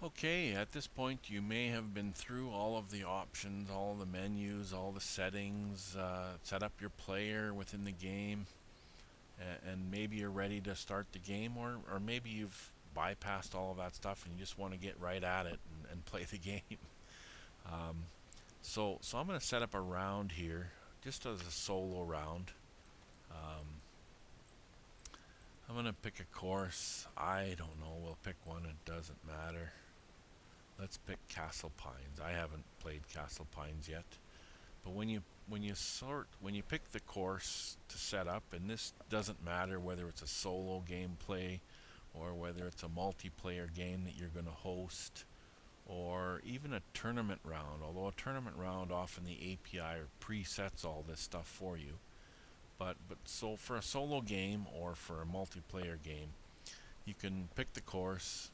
Okay, at this point you may have been through all of the options, all the menus, all the settings, set up your player within the game, and maybe you're ready to start the game, or maybe you've bypassed all of that stuff and you just want to get right at it and play the game. Um, so I'm going to set up a round here, just as a solo round. Um, I'm going to pick a course. I don't know. We'll pick one. It doesn't matter. Let's pick Castle Pines. I haven't played Castle Pines yet, but when you pick the course to set up, and this doesn't matter whether it's a solo gameplay or whether it's a multiplayer game that you're going to host, or even a tournament round. Although a tournament round, often the API presets all this stuff for you. But so for a solo game or for a multiplayer game, you can pick the course,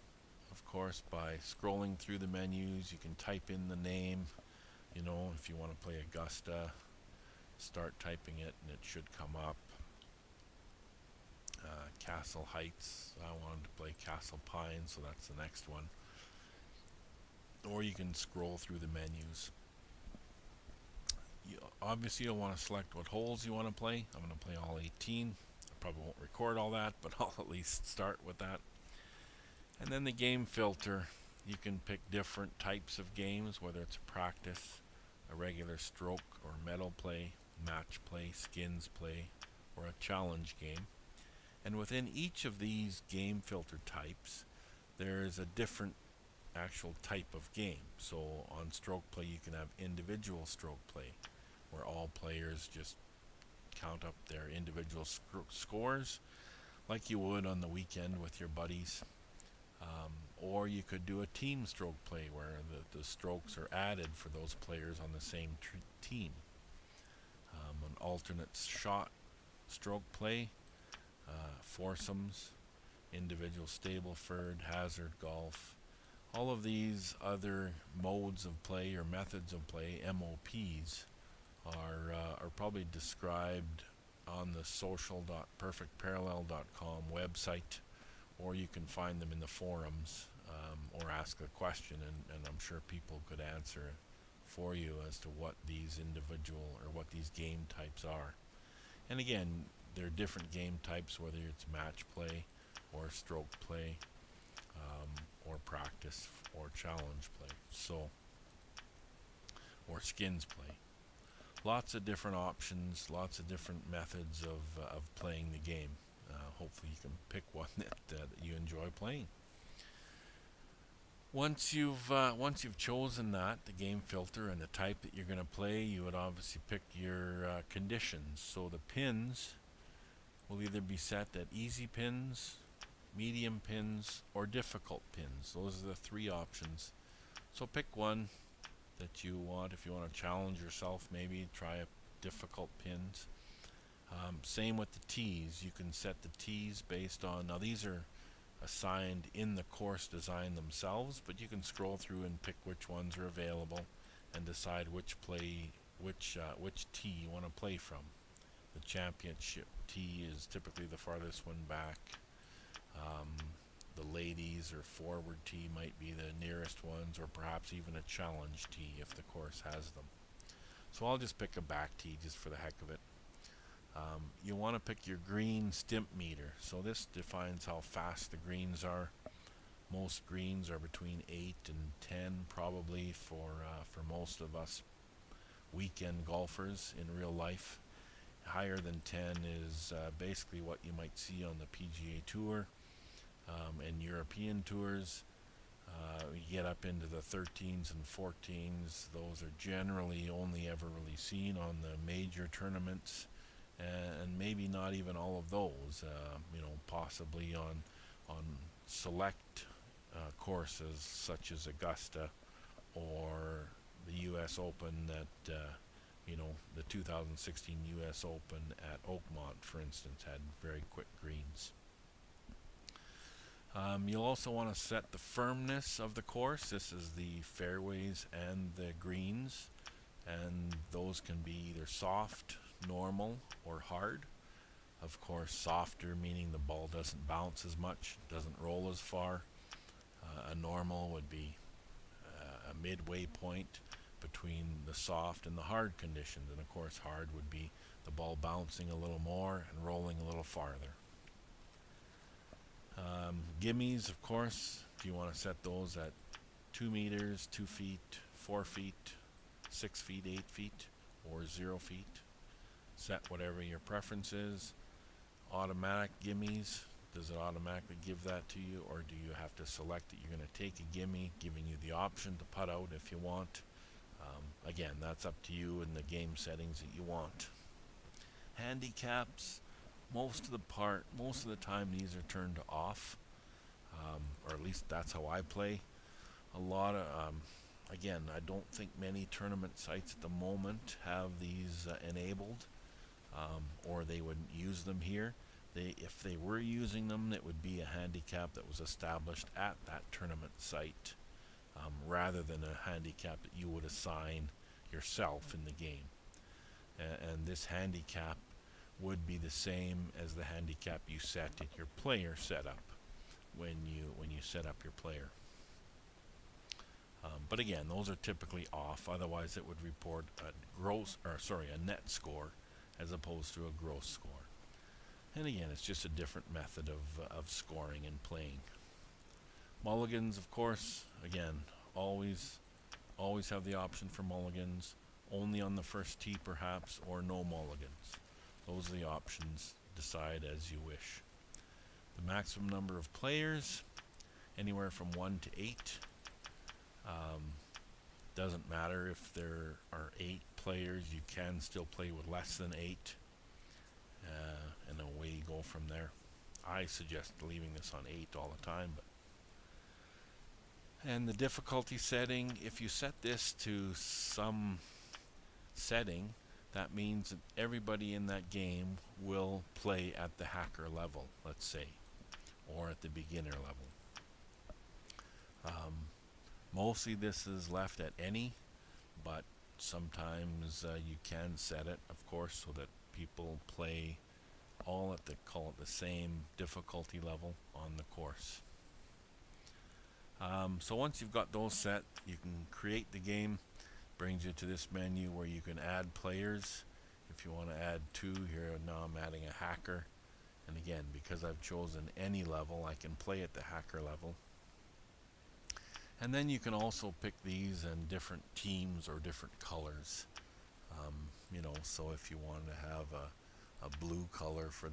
of course, by scrolling through the menus. You can type in the name. If you want to play Augusta, start typing it and it should come up. Castle Heights, I wanted to play Castle Pines, so that's the next one. Or you can scroll through the menus. Obviously you'll want to select what holes you want to play. I'm going to play all 18. I probably won't record all that, but I'll at least start with that. And then the game filter. You can pick different types of games, whether it's a practice, a regular stroke or medal play, match play, skins play, or a challenge game. And within each of these game filter types, there is a different actual type of game. So on stroke play, you can have individual stroke play, where all players just count up their individual scores like you would on the weekend with your buddies. Or you could do a team stroke play where the strokes are added for those players on the same team. An alternate shot stroke play, foursomes, individual Stableford, hazard golf. All of these other modes of play or methods of play, MOPs, are probably described on the social.perfectparallel.com website, or you can find them in the forums, or ask a question, and I'm sure people could answer for you as to what these individual or what these game types are. And again, there are different game types, whether it's match play or stroke play, or practice or challenge play, or skins play. Lots of different options, lots of different methods of playing the game. Hopefully you can pick one that you enjoy playing. Once you've chosen the game filter and the type that you're going to play, you would obviously pick your conditions. So the pins will either be set at easy pins, medium pins, or difficult pins. Those are the three options. So pick one that you want. If you want to challenge yourself, maybe try a difficult pins. Same with the tees. You can set the tees based on, now these are assigned in the course design themselves, but you can scroll through and pick which ones are available and decide which tee you want to play from. The championship tee is typically the farthest one back. The ladies or forward tee might be the nearest ones, or perhaps even a challenge tee if the course has them. So I'll just pick a back tee just for the heck of it. You want to pick your green stimp meter. So this defines how fast the greens are. Most greens are between 8 and 10 probably for most of us weekend golfers in real life. Higher than 10 is basically what you might see on the PGA Tour and European tours. You get up into the 13s and 14s. Those are generally only ever really seen on the major tournaments, and maybe not even all of those. Possibly on select courses such as Augusta or the U.S. Open that the 2016 U.S. Open at Oakmont, for instance, had very quick greens. You'll also want to set the firmness of the course. This is the fairways and the greens, and those can be either soft, normal, or hard. Of course, softer meaning the ball doesn't bounce as much, doesn't roll as far. A normal would be a midway point between the soft and the hard conditions. And of course, hard would be the ball bouncing a little more and rolling a little farther. Gimmies, of course, if you want to set those at 2 meters, 2 feet, 4 feet, 6 feet, 8 feet, or 0 feet. Set whatever your preference is. Automatic gimmies, does it automatically give that to you, or do you have to select that you're going to take a gimme, giving you the option to putt out if you want? Again, that's up to you and the game settings that you want. Handicaps, most of the time these are turned off, or at least that's how I play. A lot of, again, I don't think many tournament sites at the moment have these enabled, or they wouldn't use them here. If they were using them, it would be a handicap that was established at that tournament site, rather than a handicap that you would assign yourself in the game. And this handicap would be the same as the handicap you set in your player setup when you set up your player. But again, those are typically off. Otherwise, it would report a net score as opposed to a gross score. And again, it's just a different method of scoring and playing. Mulligans, of course, again, always have the option for mulligans. Only on the first tee, perhaps, or no mulligans. Those are the options. Decide as you wish. The maximum number of players, anywhere from 1 to 8. Doesn't matter if there are 8 players, you can still play with less than 8, and away you go from there. I suggest leaving this on 8 all the time. And the difficulty setting, if you set this to some setting, that means that everybody in that game will play at the hacker level, let's say, or at the beginner level. Mostly this is left at any, but sometimes you can set it, of course, so that people play all at the same difficulty level on the course. So once you've got those set, you can create the game. Brings you to this menu where you can add players. If you want to add 2 here, now I'm adding a hacker. And again, because I've chosen any level, I can play at the hacker level. And then you can also pick these in different teams or different colors. So if you want to have a blue color for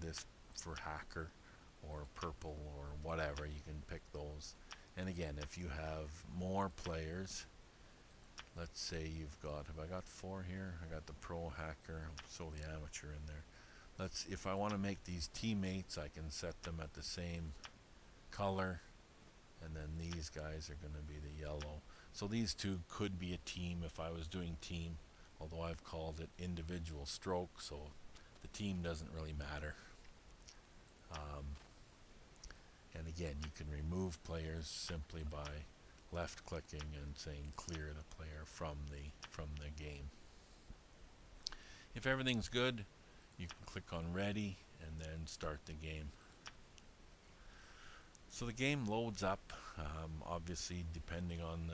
hacker, or purple, or whatever, you can pick those. And again, if you have more players, let's say you've got, have I got 4 here? I got the pro, hacker, so the amateur in there. If I want to make these teammates, I can set them at the same color, and then these guys are going to be the yellow. So these 2 could be a team if I was doing team, although I've called it individual stroke, so the team doesn't really matter. And again, you can remove players simply by left clicking and saying clear the player from the game. If everything's good, you can click on ready and then start the game. So the game loads up, obviously depending on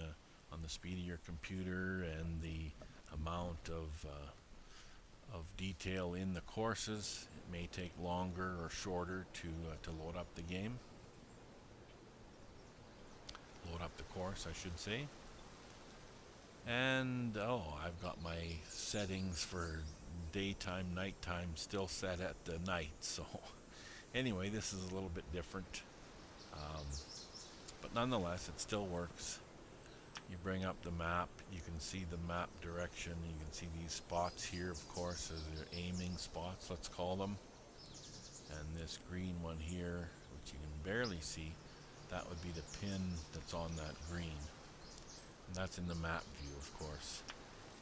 the speed of your computer and the amount of detail in the courses. It may take longer or shorter to load up the game. Load up the course, I should say. And I've got my settings for daytime, nighttime still set at the night. So anyway, this is a little bit different, but nonetheless, it still works. You bring up the map, you can see the map direction, you can see these spots here, of course, as your aiming spots, let's call them. And this green one here, which you can barely see, that would be the pin that's on that green. And that's in the map view, of course.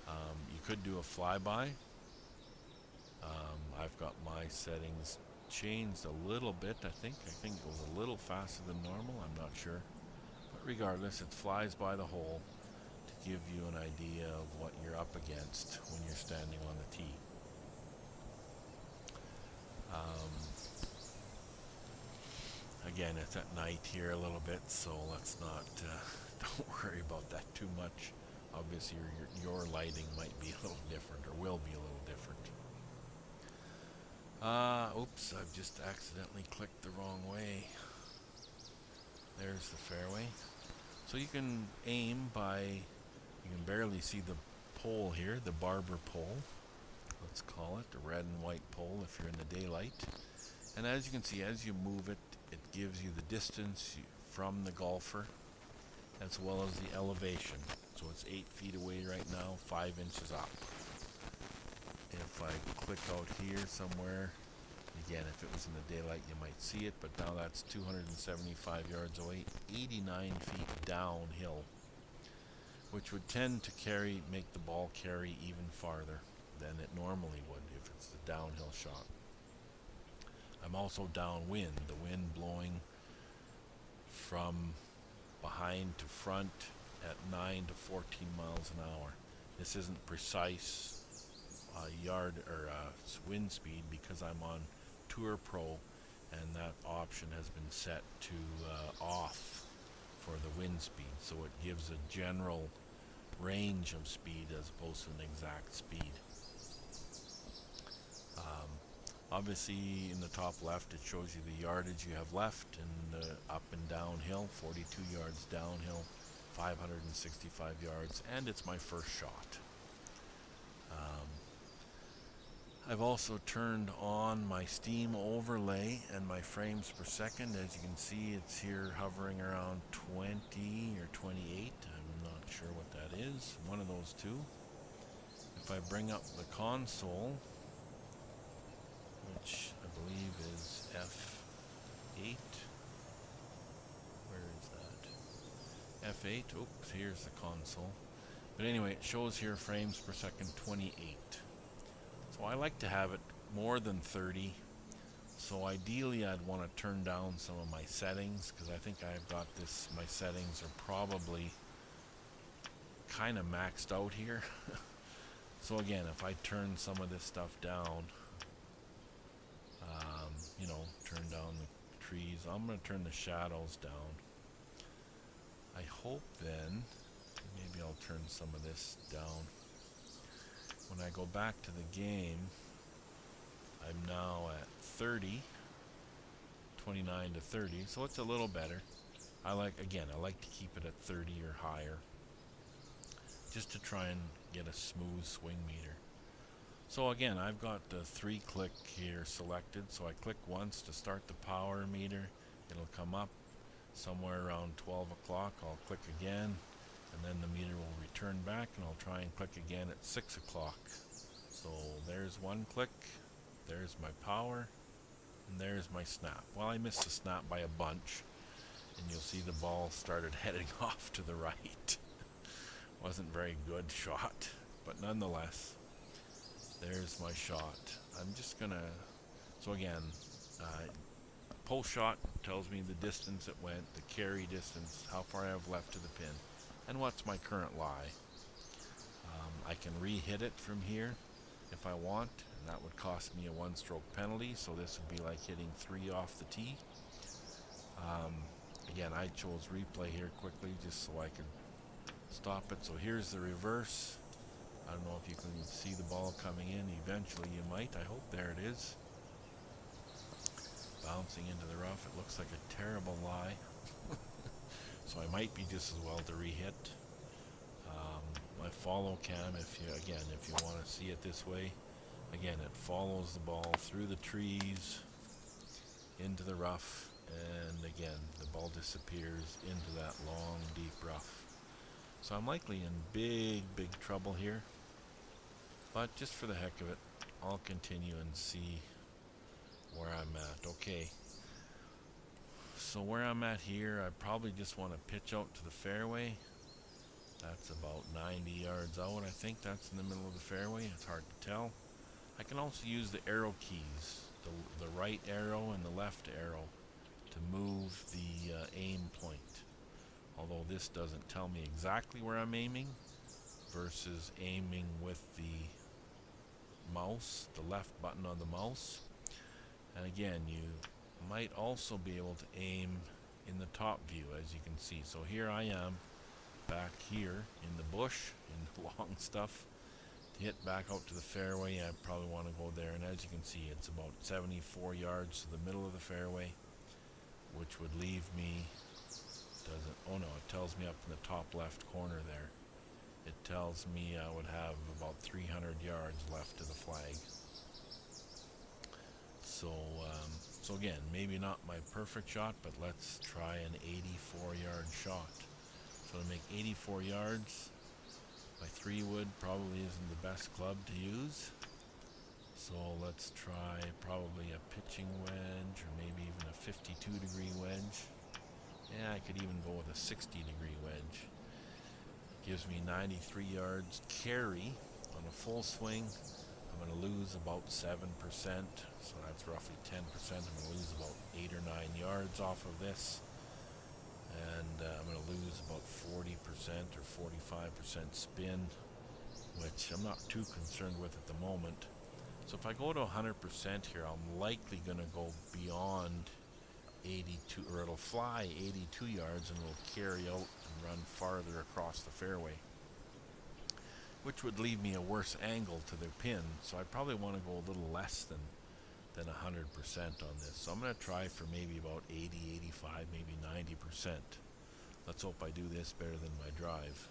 You could do a flyby. I've got my settings changed a little bit, I think it was a little faster than normal, I'm not sure. But regardless, it flies by the hole to give you an idea of what you're up against when you're standing on the tee. again, it's at night here a little bit, so let's not, don't worry about that too much. Obviously, your lighting might be a little different, or will be a little different. Oops, I've just accidentally clicked the wrong way. There's the fairway. So you can aim by, you can barely see the pole here, the barber pole, let's call it, the red and white pole if you're in the daylight. And as you can see, as you move it, it gives you the distance from the golfer, as well as the elevation. So it's 8 feet away right now, 5 inches up. If I click out here somewhere, again, if it was in the daylight, you might see it, but now that's 275 yards away, 89 feet downhill, which would tend to make the ball carry even farther than it normally would if it's the downhill shot. I'm also downwind, the wind blowing from behind to front at 9 to 14 miles an hour. This isn't precise yard or wind speed because I'm on Tour Pro, and that option has been set to off for the wind speed, so it gives a general range of speed as opposed to an exact speed. Obviously in the top left it shows you the yardage you have left, and up and downhill, 42 yards downhill, 565 yards, and it's my first shot. I've also turned on my steam overlay and my frames per second. As you can see, it's here hovering around 20 or 28. I'm not sure what that is. One of those two. If I bring up the console, which I believe is F8. Where is that? F8. Oops, here's the console. But anyway, it shows here frames per second 28. So I like to have it more than 30. So ideally I'd want to turn down some of my settings, because I think I've got this, my settings are probably kind of maxed out here. So again, if I turn some of this stuff down, you know, turn down the trees, I'm going to turn the shadows down. I hope then, maybe I'll turn some of this down. When I go back to the game, I'm now at 30, 29 to 30, so it's a little better. I like to keep it at 30 or higher, just to try and get a smooth swing meter. So again, I've got the 3-click here selected, so I click once to start the power meter. It'll come up somewhere around 12 o'clock. I'll click again, and then the meter will return back, and I'll try and click again at 6 o'clock. So there's one click, there's my power, and there's my snap. Well, I missed the snap by a bunch, and you'll see the ball started heading off to the right. Wasn't very good shot, but nonetheless, there's my shot. I'm just gonna, so again, post shot tells me the distance it went, the carry distance, how far I have left to the pin, and what's my current lie. I can re-hit it from here if I want, and that would cost me a 1-stroke penalty, so this would be like hitting 3 off the tee. Again, I chose replay here quickly just so I could stop it. So here's the reverse. I don't know if you can see the ball coming in. Eventually you might. I hope there it is. Bouncing into the rough. It looks like a terrible lie. So I might be just as well to re-hit. My follow cam, if you want to see it this way, again, it follows the ball through the trees into the rough, and again, the ball disappears into that long, deep rough. So I'm likely in big trouble here, but just for the heck of it, I'll continue and see where I'm at. Okay, so where I'm at here, I probably just want to pitch out to the fairway. That's about 90 yards out. I think that's in the middle of the fairway. It's hard to tell. I can also use the arrow keys, the right arrow and the left arrow, to move the aim point. Although this doesn't tell me exactly where I'm aiming versus aiming with the mouse, the left button on the mouse. And again, might also be able to aim in the top view, as you can see. So here I am back here in the bush, in the long stuff. To hit back out to the fairway, I probably want to go there, and as you can see, it's about 74 yards to the middle of the fairway, which would leave me, oh no, it tells me up in the top left corner there. It tells me I would have about 300 yards left to the flag. So, so again, maybe not my perfect shot, but let's try an 84-yard shot. So to make 84 yards, my 3-wood probably isn't the best club to use. So let's try probably a pitching wedge, or maybe even a 52-degree wedge. Yeah, I could even go with a 60-degree wedge. Gives me 93 yards carry on a full swing. I'm going to lose about 7%, so that's roughly 10%. I'm going to lose about 8 or 9 yards off of this, and I'm going to lose about 40% or 45% spin, which I'm not too concerned with at the moment. So if I go to 100% here, I'm likely going to go beyond 82, or it'll fly 82 yards and it'll carry out and run farther across the fairway, which would leave me a worse angle to the pin. So I probably want to go a little less than 100% on this. So I'm going to try for maybe about 80, 85, maybe 90%. Let's hope I do this better than my drive.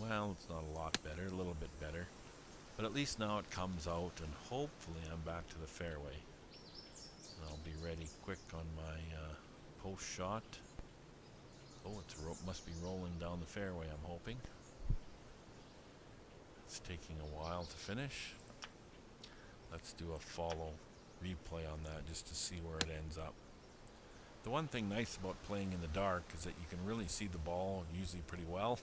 Well, it's not a lot better, a little bit better. But at least now it comes out, and hopefully I'm back to the fairway. I'll be ready quick on my post shot. Oh, must be rolling down the fairway, I'm hoping. It's taking a while to finish. Let's do a follow replay on that just to see where it ends up. The one thing nice about playing in the dark is that you can really see the ball usually pretty well.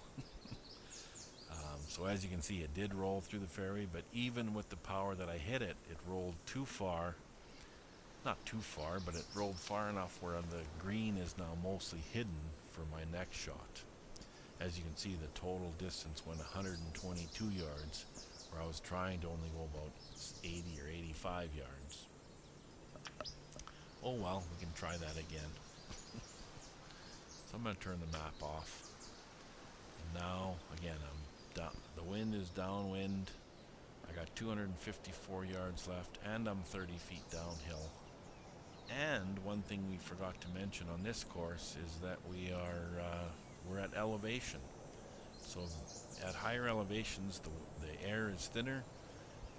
So as you can see, it did roll through the fairway, but even with the power that I hit it, it rolled too far. Not too far, but it rolled far enough where the green is now mostly hidden for my next shot. As you can see, the total distance went 122 yards, where I was trying to only go about 80 or 85 yards. Oh well, we can try that again. So I'm going to turn the map off. And now, again, the wind is downwind. I got 254 yards left, and I'm 30 feet downhill. And one thing we forgot to mention on this course is that we're at elevation. So at higher elevations, the air is thinner,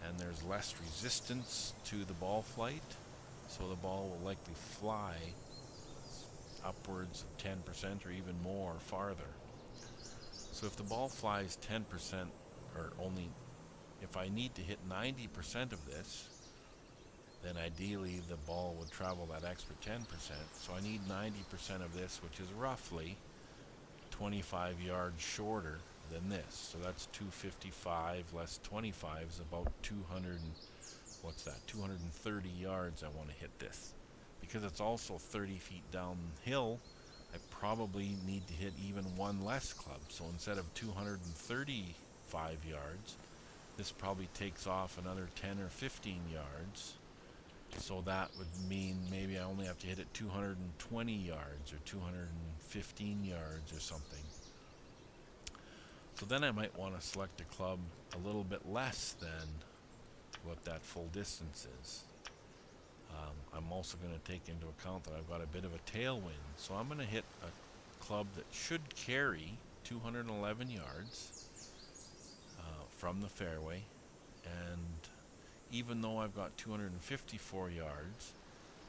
and there's less resistance to the ball flight. So the ball will likely fly upwards of 10% or even more farther. So if the ball flies 10%, or only, if I need to hit 90% of this, then ideally the ball would travel that extra 10%. So I need 90% of this, which is roughly 25 yards shorter than this. So that's 255 less 25 is about 200, what's that, 230 yards I want to hit this. Because it's also 30 feet downhill, I probably need to hit even one less club. So instead of 235 yards, this probably takes off another 10 or 15 yards. So that would mean maybe I only have to hit it 220 yards or 215 yards or something. So then I might want to select a club a little bit less than what that full distance is. I'm also going to take into account that I've got a bit of a tailwind. So I'm going to hit a club that should carry 211 yards from the fairway. And even though I've got 254 yards,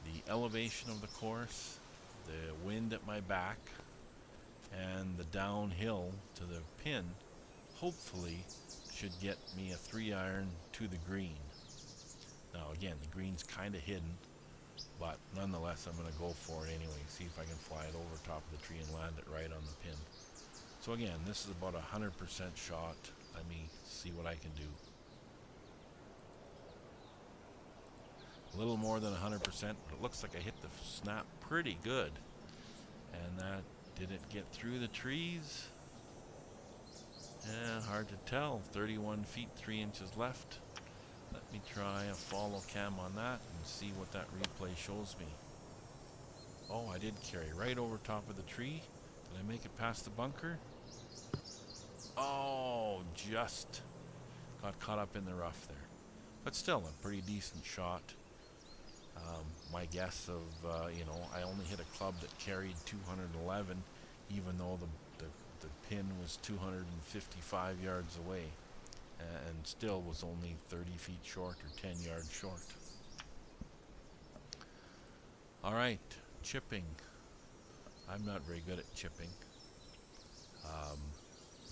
the elevation of the course, the wind at my back, and the downhill to the pin hopefully should get me a 3-iron to the green. Now again, the green's kind of hidden, but nonetheless I'm going to go for it anyway, see if I can fly it over top of the tree and land it right on the pin. So again, this is about 100% shot. Let me see what I can do. A little more than 100%, but it looks like I hit the snap pretty good. And that, did it get through the trees? Hard to tell. 31 feet 3 inches left. Let me try a follow cam on that and see what that replay shows me. Oh, I did carry right over top of the tree. Did I make it past the bunker? Oh, just got caught up in the rough there. But still, a pretty decent shot. My guess of, I only hit a club that carried 211, even though the pin was 255 yards away, and still was only 30 feet short or 10 yards short. All right, chipping. I'm not very good at chipping,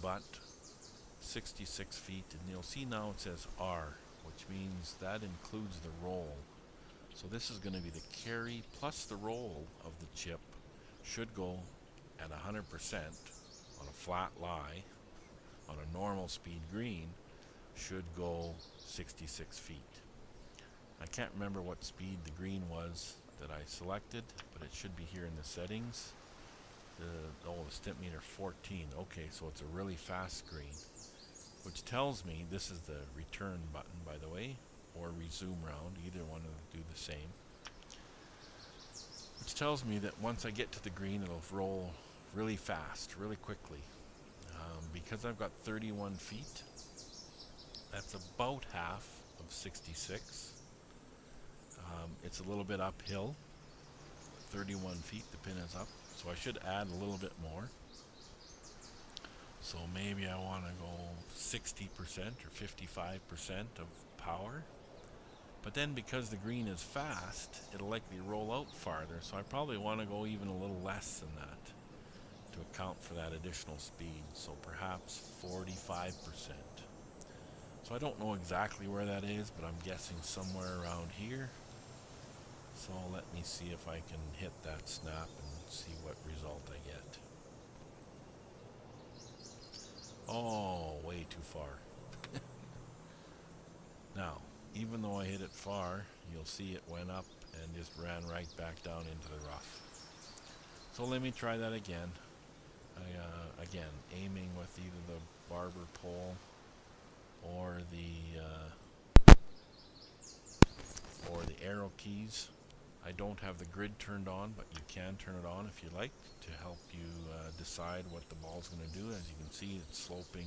but 66 feet, and you'll see now it says R, which means that includes the roll. So this is going to be the carry plus the roll of the chip should go at 100% on a flat lie. On a normal speed green should go 66 feet. I can't remember what speed the green was that I selected, but it should be here in the settings. The stimp meter 14. Okay, so it's a really fast green, which tells me this is the return button, by the way, or resume round. Either one will do the same. Which tells me that once I get to the green, it'll roll really fast, really quickly. Because I've got 31 feet, that's about half of 66. It's a little bit uphill. 31 feet, the pin is up, so I should add a little bit more. So maybe I want to go 60% or 55% of power. But then because the green is fast, it'll likely roll out farther, so I probably want to go even a little less than that to account for that additional speed, so perhaps 45%. So I don't know exactly where that is, but I'm guessing somewhere around here. So let me see if I can hit that snap and see what result I get. Oh, way too far. Now, even though I hit it far, you'll see it went up and just ran right back down into the rough. So let me try that again. Again, aiming with either the barber pole or the arrow keys. I don't have the grid turned on, but you can turn it on if you like to help you decide what the ball's going to do. As you can see, it's sloping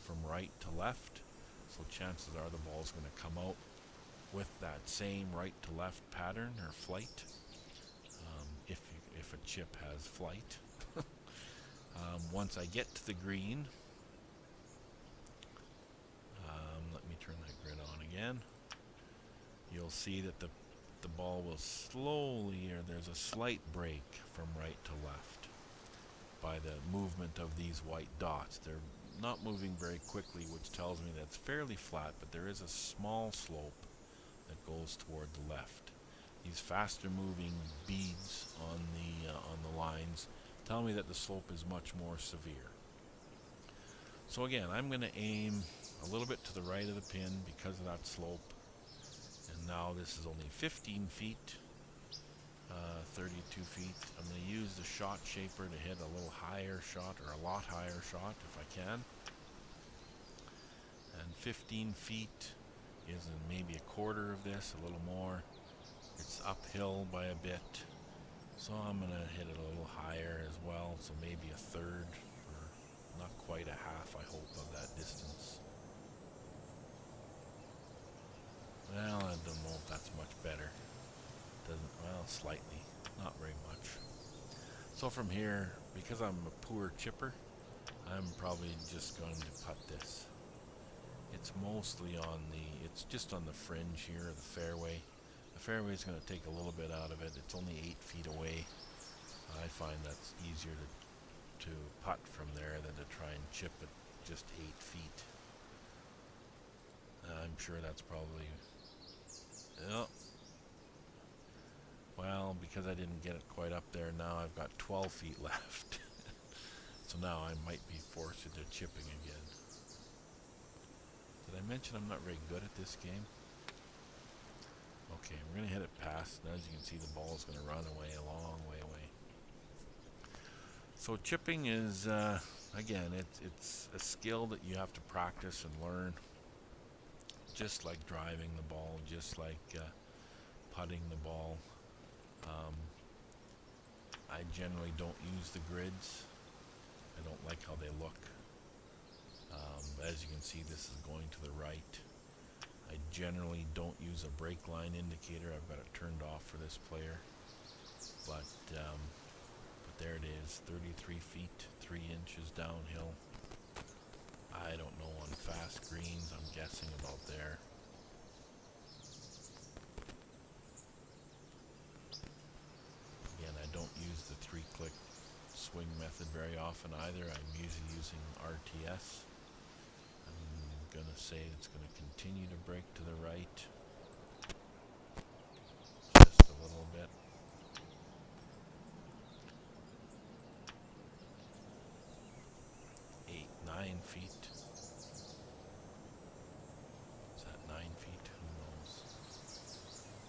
from right to left, so chances are the ball's going to come out with that same right to left pattern or flight, if a chip has flight. Once I get to the green, let me turn that grid on again. You'll see that the ball will slowly, or there's a slight break from right to left by the movement of these white dots. They're not moving very quickly, which tells me that it's fairly flat, but there is a small slope that goes toward the left. These faster moving beads on the lines tell me that the slope is much more severe. So again, I'm going to aim a little bit to the right of the pin because of that slope. And now this is only 15 feet, 32 feet. I'm going to use the shot shaper to hit a little higher shot, or a lot higher shot if I can. And 15 feet is maybe a quarter of this, a little more. It's uphill by a bit, so I'm going to hit it a little higher as well, so maybe a third, or not quite a half, I hope, of that distance. Well, I don't know if that's much better. Well, slightly, not very much. So from here, because I'm a poor chipper, I'm probably just going to putt this. It's mostly it's just on the fringe here of the fairway. The fairway is going to take a little bit out of it. It's only 8 feet away. I find that's easier to putt from there than to try and chip it just 8 feet. I'm sure that's probably, well, because I didn't get it quite up there, now I've got 12 feet left. So now I might be forced into chipping again. Did I mention I'm not very good at this game? Okay, we're going to hit it past, and as you can see, the ball is going to run away a long way away. So chipping is, again, it's a skill that you have to practice and learn. just like driving the ball, just like putting the ball. Um, I generally don't use the grids. I don't like how they look. As you can see, this is going to the right. I generally don't use a brake line indicator. I've got it turned off for this player. But there it is, 33 feet, 3 inches downhill. I don't know on fast greens, I'm guessing about there. Again, I don't use the 3-click swing method very often either. I'm usually using RTS. I'm going to say it's going to continue to brake to the right. Just a little bit. 9 feet. Is that 9 feet? Who knows?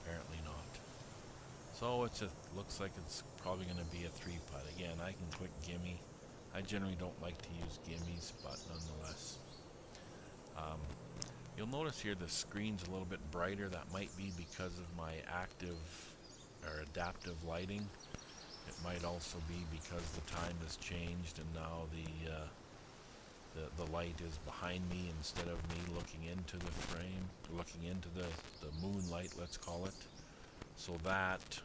Apparently not. So looks like it's probably going to be a 3-putt. Again, I can click gimme. I generally don't like to use gimmies, but nonetheless. You'll notice here the screen's a little bit brighter. That might be because of my active or adaptive lighting. It might also be because the time has changed and now the light is behind me instead of me looking into the frame, looking into the moonlight, let's call it. So that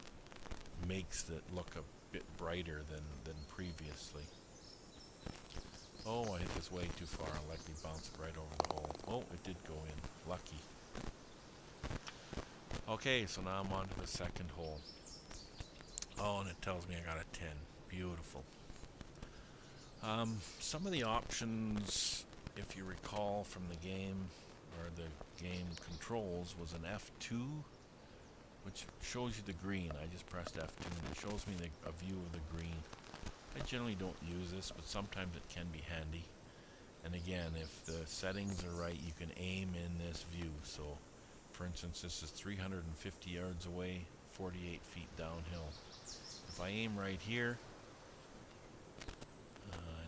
makes it look a bit brighter than previously. Oh, I hit this way too far. I likely bounced right over the hole. Oh, it did go in. Lucky. Okay, so now I'm on to the second hole. Oh, and it tells me I got a 10. Beautiful. Some of the options, if you recall from the game, or the game controls, was an F2, which shows you the green. I just pressed F2 and it shows me a view of the green. I generally don't use this, but sometimes it can be handy. And again, if the settings are right, you can aim in this view. So, for instance, this is 350 yards away, 48 feet downhill. If I aim right here,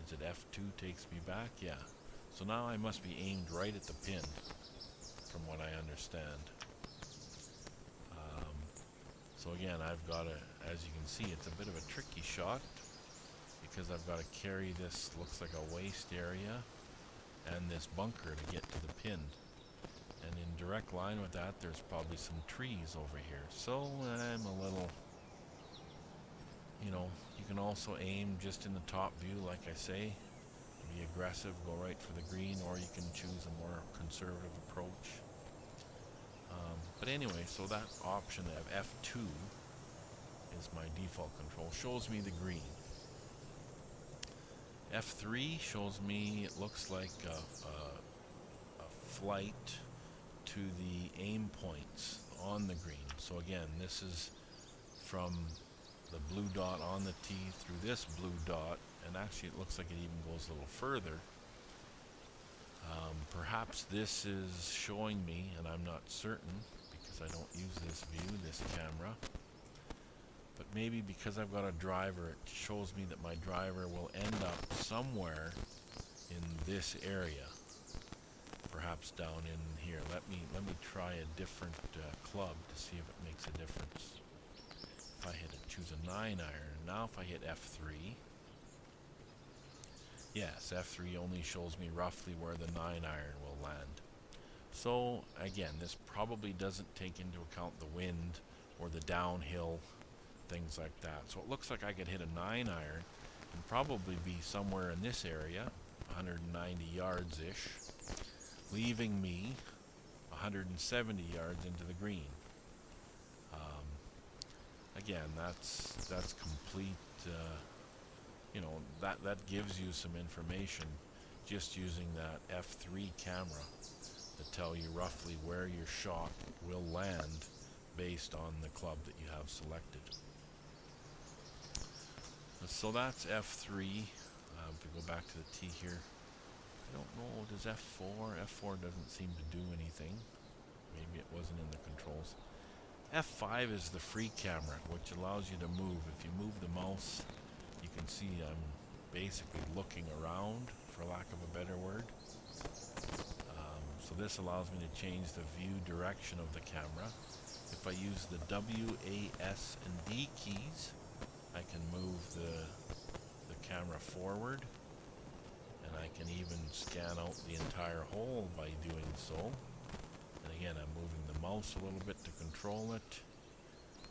is it F2 takes me back? Yeah. So now I must be aimed right at the pin, from what I understand. So again, I've got as you can see, it's a bit of a tricky shot, because I've got to carry this, looks like a waist area, and this bunker to get to the pin. And in direct line with that, there's probably some trees over here. So I'm a little, you can also aim just in the top view, like I say. Be aggressive, go right for the green, or you can choose a more conservative approach. But anyway, so that option of F2 is my default control. Shows me the green. F3 shows me, it looks like a flight to the aim points on the green. So again, this is from the blue dot on the tee through this blue dot, and actually it looks like it even goes a little further. Perhaps this is showing me, and I'm not certain because I don't use this view, this camera, but maybe because I've got a driver, it shows me that my driver will end up somewhere in this area, perhaps down in here. Let me try a different club to see if it makes a difference. If I choose a 9-iron, now if I hit F3, yes, F3 only shows me roughly where the 9-iron will land. So again, this probably doesn't take into account the wind or the downhill, things like that. So it looks like I could hit a 9-iron and probably be somewhere in this area, 190 yards-ish, leaving me 170 yards into the green. Again, that's complete. That gives you some information just using that F3 camera to tell you roughly where your shot will land based on the club that you have selected. So that's F3. If we go back to the tee here, I don't know, does F4? F4 doesn't seem to do anything. Maybe it wasn't in the controls. F5 is the free camera, which allows you to move. If you move the mouse, you can see I'm basically looking around, for lack of a better word. So this allows me to change the view direction of the camera. If I use the W, A, S, and D keys, I can move the camera forward, and I can even scan out the entire hole by doing so. And again, I'm moving the mouse a little bit to control it,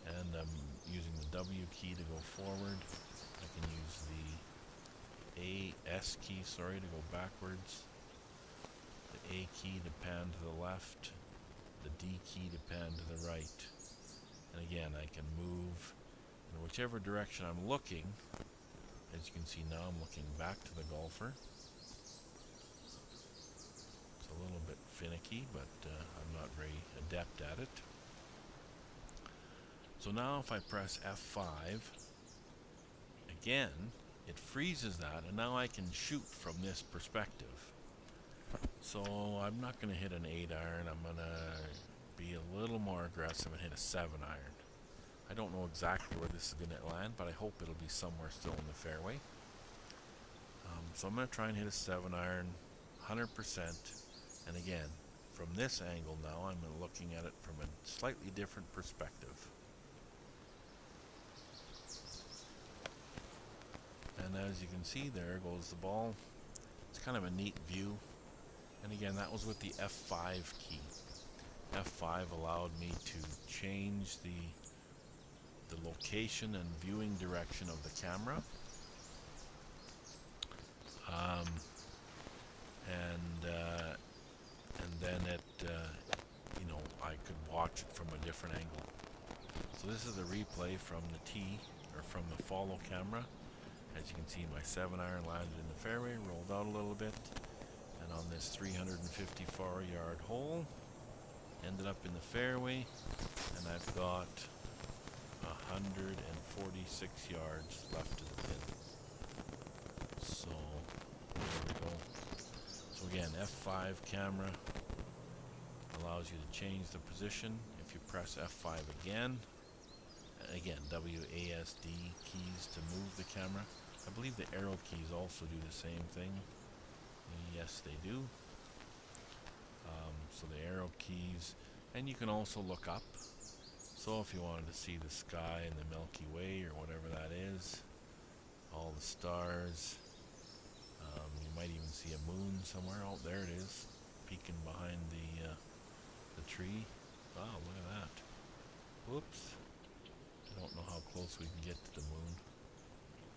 and I'm using the W key to go forward. I can use the A, S key, sorry, to go backwards. The A key to pan to the left, the D key to pan to the right. And again, I can move in whichever direction I'm looking. As you can see now, I'm looking back to the golfer. It's a little bit finicky, but I'm not very adept at it. So now if I press F5, again, it freezes that, and now I can shoot from this perspective. So I'm not going to hit an 8-iron. I'm going to be a little more aggressive and hit a 7-iron. I don't know exactly where this is going to land, but I hope it'll be somewhere still in the fairway. So I'm going to try and hit a 7-iron, 100%. And again, from this angle now, I'm looking at it from a slightly different perspective. And as you can see, there goes the ball. It's kind of a neat view. And again, that was with the F5 key. F5 allowed me to change the location and viewing direction of the camera. And then it, I could watch it from a different angle. So this is a replay from the tee, or from the follow camera. As you can see, my 7-iron landed in the fairway, rolled out a little bit, and on this 354-yard hole, ended up in the fairway, and I've got 146 yards left to the pin. So, there we go. So again, F5 camera allows you to change the position. If you press F5 again, WASD keys to move the camera. I believe the arrow keys also do the same thing. Yes, they do. So the arrow keys, and you can also look up. So if you wanted to see the sky and the Milky Way or whatever that is, all the stars, you might even see a moon somewhere. Oh, there it is, peeking behind the tree. Wow, look at that. Whoops. I don't know how close we can get to the moon.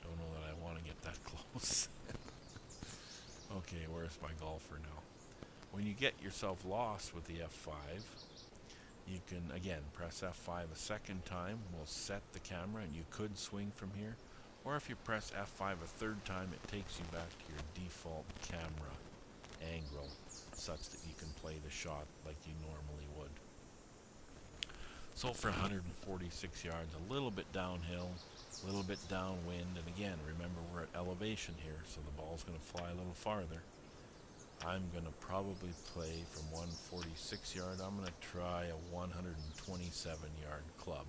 Don't know that I want to get that close. Okay, where's my golfer now? When you get yourself lost with the F5, you can, again, press F5 a second time. We'll set the camera, and you could swing from here. Or if you press F5 a third time, it takes you back to your default camera angle, such that you can play the shot like you normally would. So for 146 yards, a little bit downhill, a little bit downwind, and again, remember we're at elevation here, so the ball's going to fly a little farther. I'm going to probably play from 146 yard. I'm going to try a 127 yard club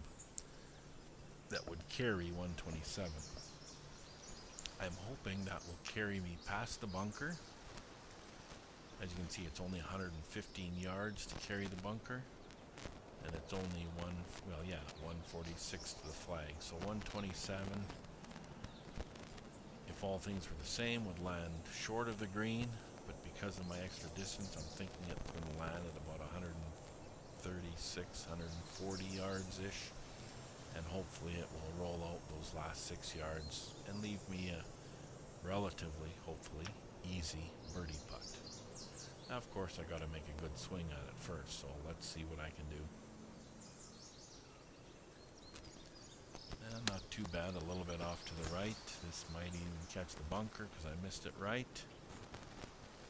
that would carry 127. I'm hoping that will carry me past the bunker. As you can see, it's only 115 yards to carry the bunker. And it's only 146 to the flag. So 127, if all things were the same, would land short of the green. But because of my extra distance, I'm thinking it's going to land at about 136, 140 yards-ish. And hopefully it will roll out those last 6 yards and leave me a relatively, hopefully, easy birdie putt. Now, of course, I got to make a good swing at it first, so let's see what I can do. Not too bad, a little bit off to the right. This might even catch the bunker because I missed it right.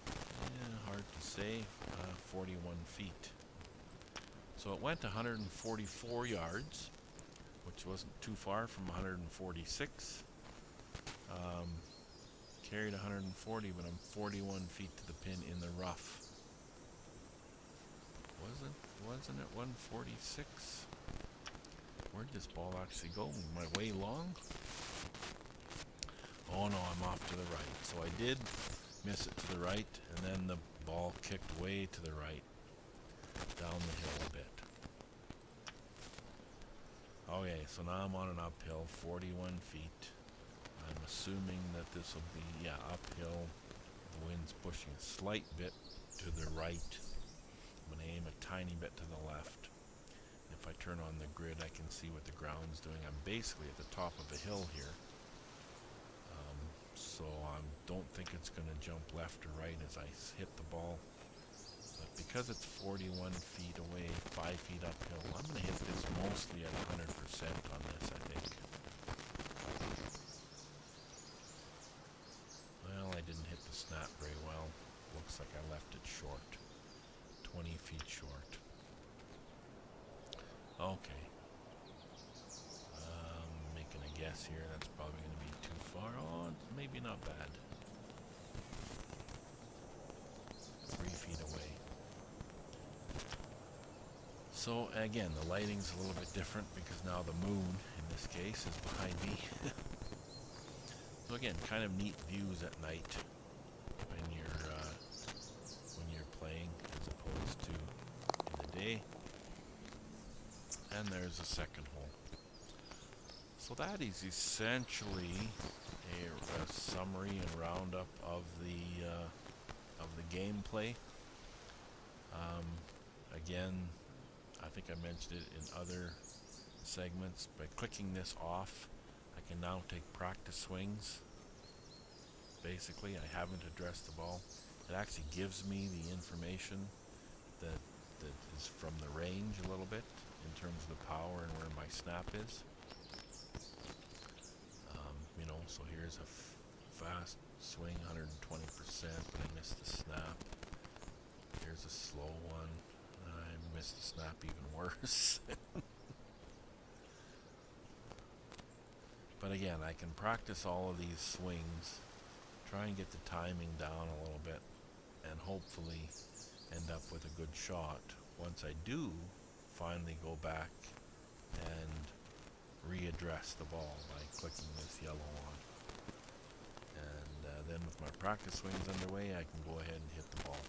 Yeah, hard to say. 41 feet. So it went 144 yards, which wasn't too far from 146. Carried 140, but I'm 41 feet to the pin in the rough. Wasn't it 146? Where'd this ball actually go? Am I way long? Oh no, I'm off to the right. So I did miss it to the right, and then the ball kicked way to the right, down the hill a bit. Okay, so now I'm on an uphill, 41 feet. I'm assuming that this will be, yeah, uphill. The wind's pushing a slight bit to the right. I'm going to aim a tiny bit to the left. If I turn on the grid, I can see what the ground's doing. I'm basically at the top of a hill here. So I don't think it's going to jump left or right as I hit the ball. But because it's 41 feet away, 5 feet uphill, I'm going to hit this mostly at 100% on this, I think. Well, I didn't hit the snap very well. Looks like I left it short. 20 feet short. Okay. Making a guess here. That's probably going to be too far. Oh, it's maybe not bad. 3 feet away. So again, the lighting's a little bit different because now the moon, in this case, is behind me. So again, kind of neat views at night when you're playing as opposed to in the day. And there's a second hole. So that is essentially a summary and roundup of the gameplay. Again, I think I mentioned it in other segments. By clicking this off, I can now take practice swings. Basically, I haven't addressed the ball. It actually gives me the information that is from the range a little bit in terms of the power and where my snap is. So here's a fast swing, 120%, but I missed the snap. Here's a slow one. I missed the snap even worse. But again, I can practice all of these swings, try and get the timing down a little bit, and hopefully end up with a good shot once I do finally go back and readdress the ball by clicking this yellow on. And then with my practice swings underway, I can go ahead and hit the ball.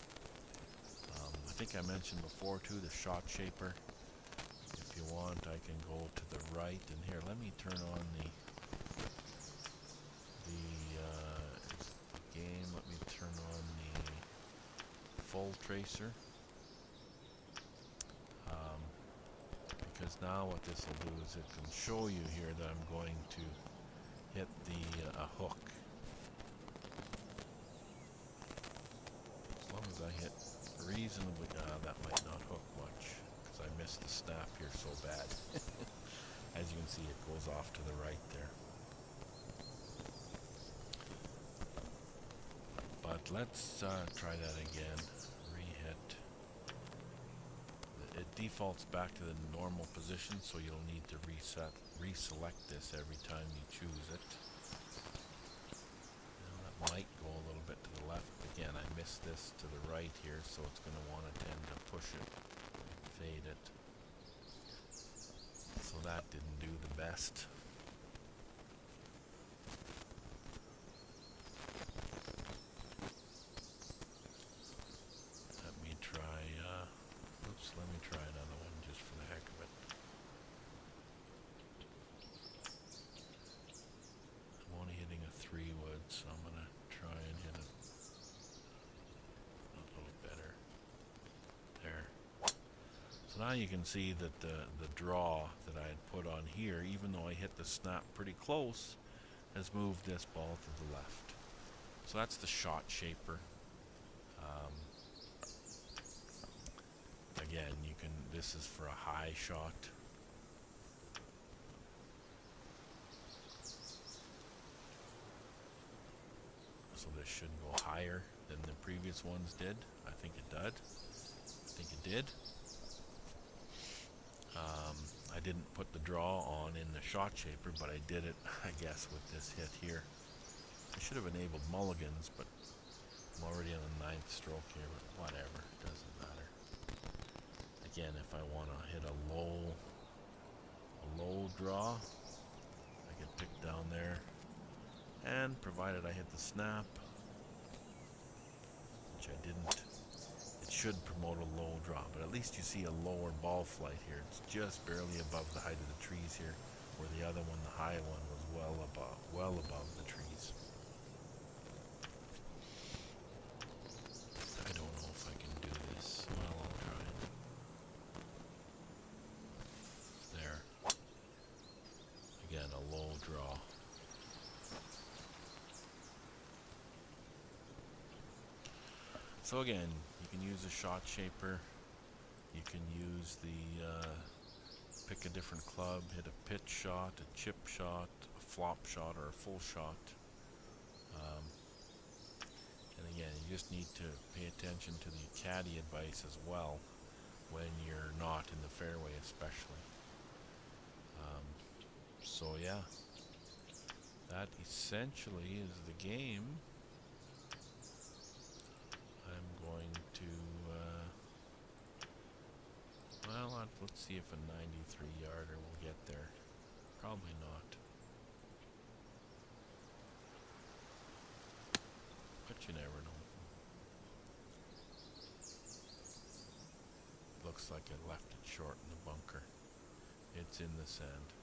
I think I mentioned before too the shot shaper. If you want, I can go to the right, and here, let me turn on the game. Let me turn on the full tracer. Because now what this will do is it can show you here that I'm going to hit the hook. As long as I hit reasonably, that might not hook much because I missed the snap here so bad. As you can see, it goes off to the right there. But let's try that again. Re-hit. It defaults back to the normal position, so you'll need to reselect this every time you choose it. Now that might go a little bit to the left. Again, I missed this to the right here, so it's going to want to tend to push it, fade it. So that didn't do the best. Let me try another one just for the heck of it. I'm only hitting a 3-wood, so I'm going to try and hit it a little better. There. So now you can see that the draw that I had put on here, even though I hit the snap pretty close, has moved this ball to the left. So that's the shot shaper. Again, this is for a high shot. So this should go higher than the previous ones did. I think it did. I didn't put the draw on in the shot shaper, but I did it, I guess, with this hit here. I should have enabled mulligans, but I'm already on the 9th stroke here, but whatever, doesn't matter. Again, if I want to hit a low draw, I can pick down there, and provided I hit the snap, which I didn't, should promote a low draw, but at least you see a lower ball flight here. It's just barely above the height of the trees here, where the other one, the high one, was well above the trees. I don't know if I can do this. Well, I'll try. There. Again, a low draw. So again, you can use a shot shaper. You can use the, pick a different club, hit a pitch shot, a chip shot, a flop shot, or a full shot. And again, you just need to pay attention to the caddy advice as well when you're not in the fairway especially. So yeah, that essentially is the game. I'm going to, let's see if a 93-yarder will get there. Probably not. But you never know. Looks like I left it short in the bunker. It's in the sand.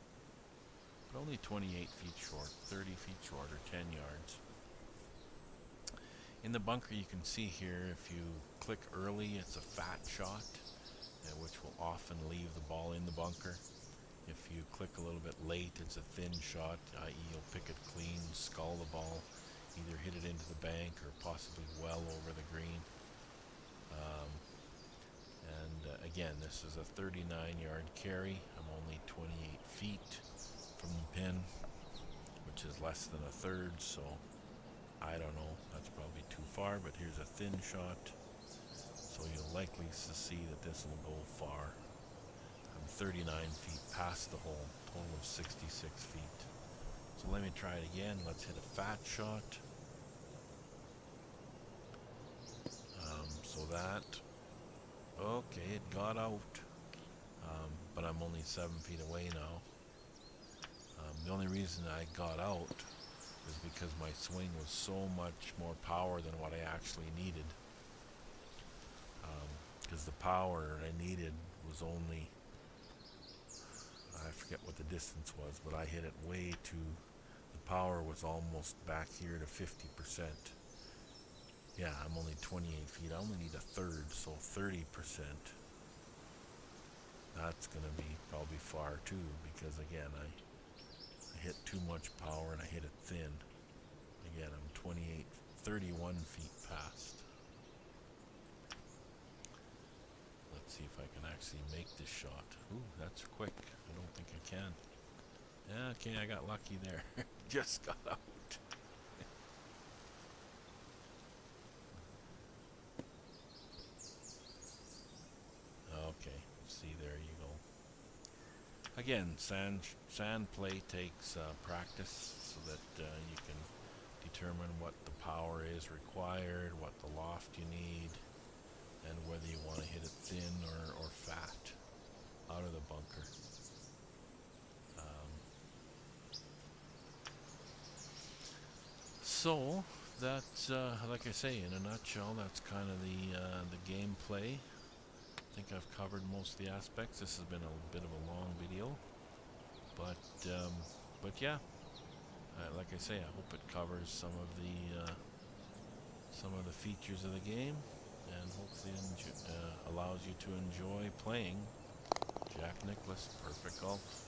But only 28 feet short, 30 feet short, or 10 yards. In the bunker you can see here, if you click early, it's a fat shot, which will often leave the ball in the bunker. If you click a little bit late, it's a thin shot, i.e. you'll pick it clean, scull the ball, either hit it into the bank or possibly well over the green. Again, this is a 39-yard carry. I'm only 28 feet from the pin, which is less than a third, so I don't know, that's probably too far, but here's a thin shot, so you'll likely see that this will go far. I'm 39 feet past the hole, total of 66 feet. So let me try it again. Let's hit a fat shot. So that, okay, it got out, but I'm only 7 feet away now. The only reason I got out is because my swing was so much more power than what I actually needed. Because the power I needed was only, I forget what the distance was, but I hit it way too, the power was almost back here to 50%. Yeah, I'm only 28 feet, I only need a third, so 30%. That's going to be probably far too, because again, I hit too much power and I hit it thin. Again, I'm 31 feet past. Let's see if I can actually make this shot. Ooh, that's quick. I don't think I can. Yeah, okay, I got lucky there. Just got out. Okay, see, there you go. Again, sand play takes practice so that you can determine what the power is required, what the loft you need, and whether you want to hit it thin or fat out of the bunker. So that's like I say, in a nutshell, that's kind of the gameplay. I think I've covered most of the aspects. This has been a bit of a long video, but yeah, like I say, I hope it covers some of the features of the game, and hopefully allows you to enjoy playing. Jack Nicklaus, Perfect Golf.